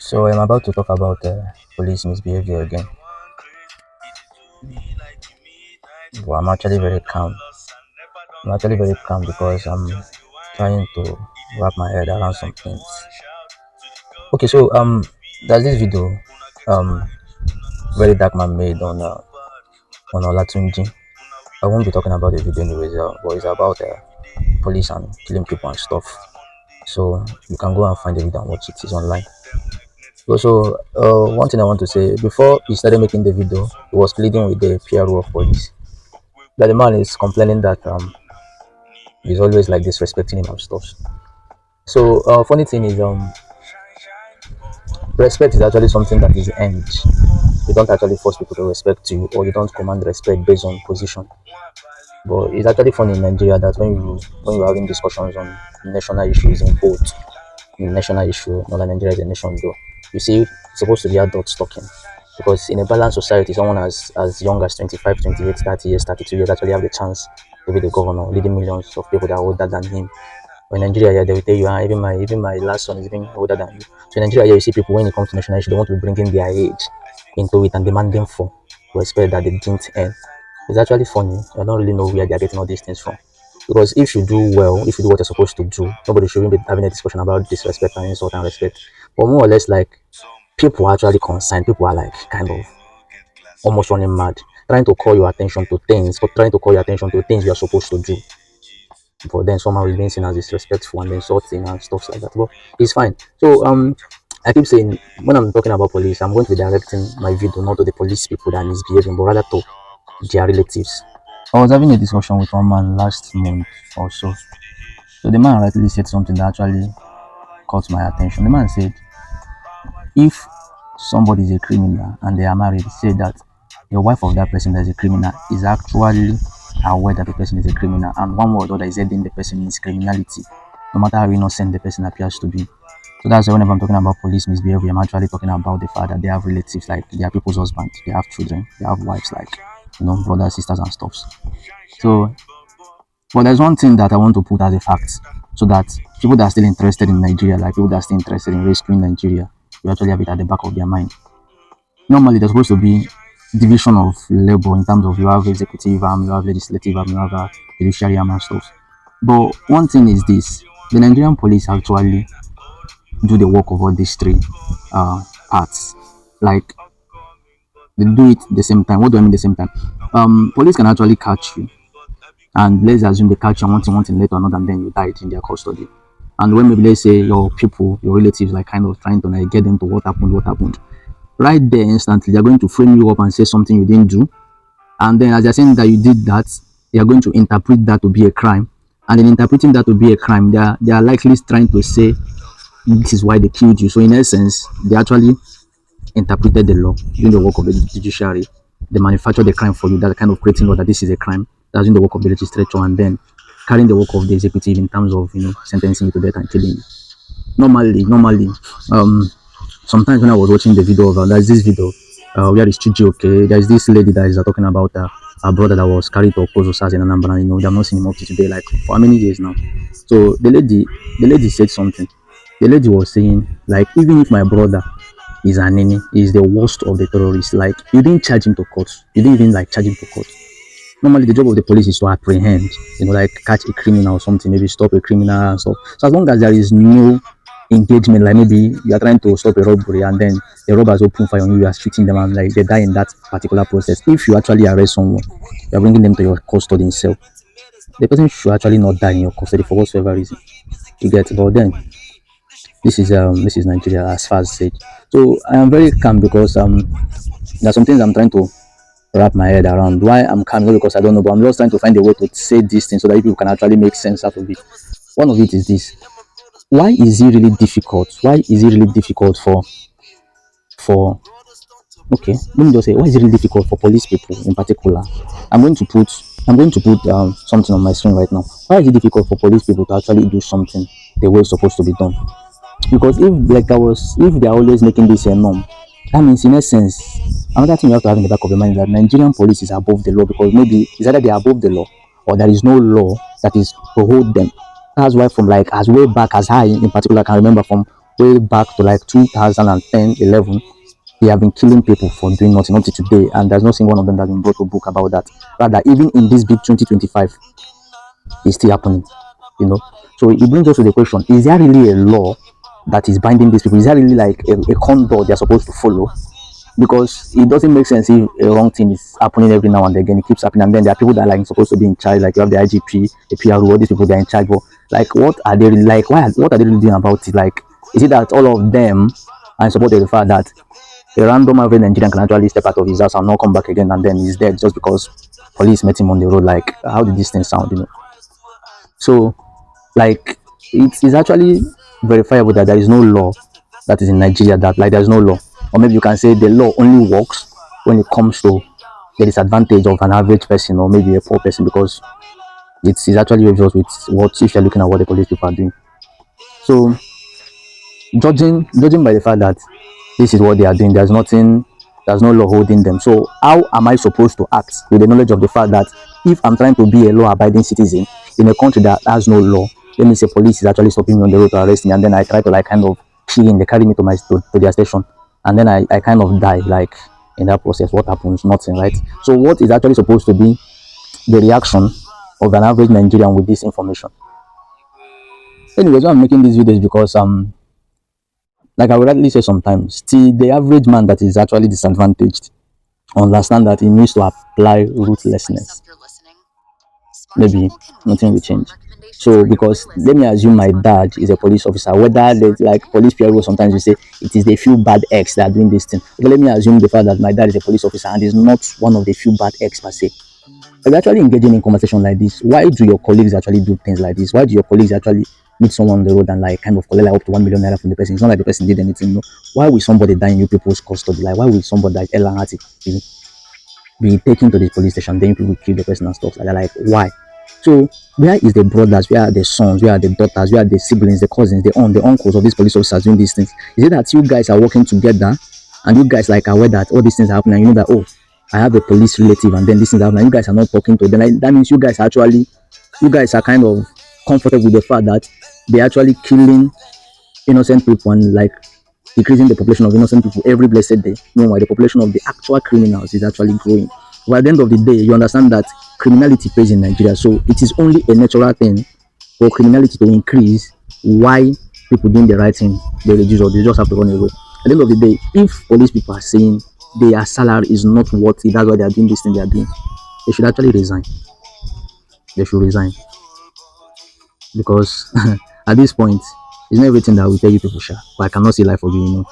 So I'm about to talk about police misbehavior again. But I'm actually very calm. I'm actually very calm because I'm trying to wrap my head around some things. Okay, so there's this video very dark man made on Olatunji. I won't be talking about the video anyways, but it's about police and killing people and stuff. So you can go and find the video and watch it. It's online. Also, one thing I want to say before he started making the video, he was pleading with the PRO of police. That the man is complaining that he's always like disrespecting him and stuff. So funny thing is respect is actually something that is earned. You don't actually force people to respect you, or you don't command respect based on position. But it's actually funny in Nigeria that when you're having discussions on national issues in both national issue, not like Nigeria is a nation though. You see, it's supposed to be adults talking. Because in a balanced society, someone as young as 25, 28, 30 years, 32 years actually have the chance to be the governor, leading millions of people that are older than him. But in Nigeria, yeah, they will tell you, even my last son is even older than you. So in Nigeria, yeah, you see people when it comes to national issue, they want to be bringing their age into it and demanding for respect that they didn't earn. It's actually funny. I don't really know where they're getting all these things from. Because if you do well, if you do what you're supposed to do, nobody should even be having a discussion about disrespect and insult and respect. But more or less, like people are actually concerned. People are like kind of almost running mad, trying to call your attention to things, but trying to call your attention to things you are supposed to do. But then somehow it's being seen as disrespectful and insulting and stuff like that. But it's fine. So I keep saying when I'm talking about police, I'm going to be directing my video not to the police people that are misbehaving, but rather to their relatives. I was having a discussion with one man last month or so. So the man rightly said something that actually caught my attention. The man said, if somebody is a criminal and they are married, say that the wife of that person that is a criminal is actually aware that the person is a criminal, and one word or other is aiding the person in his criminality, no matter how innocent the person appears to be. So that's why whenever I'm talking about police misbehavior, I'm actually talking about the fact that they have relatives, like they are people's husbands, they have children, they have wives, like brothers, sisters, and stuff. So, but there's one thing that I want to put as a fact, so that people that are still interested in Nigeria, like people that are still interested in rescuing Nigeria, you actually have it at the back of their mind. Normally, there's supposed to be division of labor in terms of you have executive arm, you have legislative arm, you have a judiciary arm and stuff. But one thing is this: the Nigerian police actually do the work of all these three parts. Like they do it the same time. What do I mean the same time? Police can actually catch you, and let's assume they catch you one thing later or another, and then you died in their custody. And when maybe let's say your people, your relatives, like kind of trying to like get into what happened. Right there instantly, they're going to frame you up and say something you didn't do. And then as they're saying that you did that, they are going to interpret that to be a crime. And in interpreting that to be a crime, they are likely trying to say this is why they killed you. So in essence, they actually interpreted the law, doing the work of the judiciary. They manufacture the crime for you, that kind of creating law that this is a crime. That's doing the work of the legislature, and then carrying the work of the executive in terms of sentencing you to death and killing you. Normally, sometimes when I was watching the video of there's this video where it's Chiji, okay, there's this lady that is talking about her brother that was carried to Opozo SARS in Anambra. They have not seen him up to today, like for how many years now. So the lady said something. The lady was saying, like, even if my brother is an enemy, is the worst of the terrorists, like you didn't charge him to court. You didn't even like charge him to court. Normally the job of the police is to apprehend, like catch a criminal or something, maybe stop a criminal and stuff. So as long as there is no engagement, like maybe you are trying to stop a robbery and then the robbers open fire on you, you are shooting them and like they die in that particular process. If you actually arrest someone, you are bringing them to your custody in cell. The person should actually not die in your custody for whatsoever reason. You get, but then this is Nigeria as far as said. So I am very calm because there are some things I'm trying to wrap my head around. Why I'm calm, not because I don't know, but I'm just trying to find a way to say these things so that people can actually make sense out of it. One of it is this: why is it really difficult? Why is it really difficult for okay? Let me just say, why is it really difficult for police people in particular? I'm going to put something on my screen right now. Why is it difficult for police people to actually do something the way it's supposed to be done? Because if they're always making this a norm, that means in essence, another thing you have to have in the back of your mind is that Nigerian police is above the law, because maybe it's either they are above the law or there is no law that is to hold them. That's why from like as way back as I in particular can remember, from way back to like 2010, 11. They have been killing people for doing nothing up to today, and there's not single one of them that's been brought to book about that. Rather, even in this big 2025, it's still happening. You know, so it brings us to the question: is there really a law that is binding these people? Is there really like a conduct they're supposed to follow? Because it doesn't make sense if a wrong thing is happening every now and again. It keeps happening, and then there are people that are like supposed to be in charge. Like you have the IGP, the PRO, all these people they're in charge. But like, what are they really like? What are they really doing about it? Like, is it that all of them are in support of the fact that a random average Nigerian can actually step out of his house and not come back again, and then he's dead just because police met him on the road? Like, how did this thing sound? So, like, it's actually verifiable that there is no law that is in Nigeria that like there's no law, or maybe you can say the law only works when it comes to the disadvantage of an average person or maybe a poor person, because it's actually obvious with what if you're looking at what the police people are doing. So judging by the fact that this is what they are doing, there's no law holding them. So how am I supposed to act with the knowledge of the fact that if I'm trying to be a law-abiding citizen in a country that has no law, let me say police is actually stopping me on the road to arrest me, and then I try to like kind of kill in, they carry me to to their station, and then I kind of die. Like in that process, what happens? Nothing, right? So what is actually supposed to be the reaction of an average Nigerian with this information? Anyways, why I'm making these videos because like I would rightly say sometimes, see the average man that is actually disadvantaged understand that he needs to apply ruthlessness. Maybe nothing will change. So because let me assume my dad is a police officer, whether they like police PRO sometimes you say it is the few bad eggs that are doing this thing. But let me assume the fact that my dad is a police officer and is not one of the few bad eggs per se. If you're actually engaging in conversation like this, why do your colleagues actually do things like this? Why do your colleagues actually meet someone on the road and like kind of collect like up to 1 million naira from the person? It's not like the person did anything. No. Why will somebody die in you people's custody? Like why will somebody like Ella Hati be taken to the police station, then people kill the person and stuff like that? Like why? So where is the brothers? Where are the sons? Where are the daughters? Where are the siblings, the cousins, the uncles of these police officers doing these things? Is it that you guys are working together and you guys like aware that all these things are happening? And you know that oh, I have a police relative, and then this things happen. And you guys are not talking to them. Like, that means you guys are kind of comfortable with the fact that they're actually killing innocent people and like decreasing the population of innocent people every blessed day. Meanwhile, the population of the actual criminals is actually growing. But at the end of the day, you understand that criminality pays in Nigeria, so it is only a natural thing for criminality to increase. Why people doing the right thing they reduce, or they just have to run away? At the end of the day, if police people are saying their salary is not worth it, that's why they are doing this thing they are doing, they should actually resign. They should resign because at this point, it's not everything that we tell you people share. But I cannot see life for you,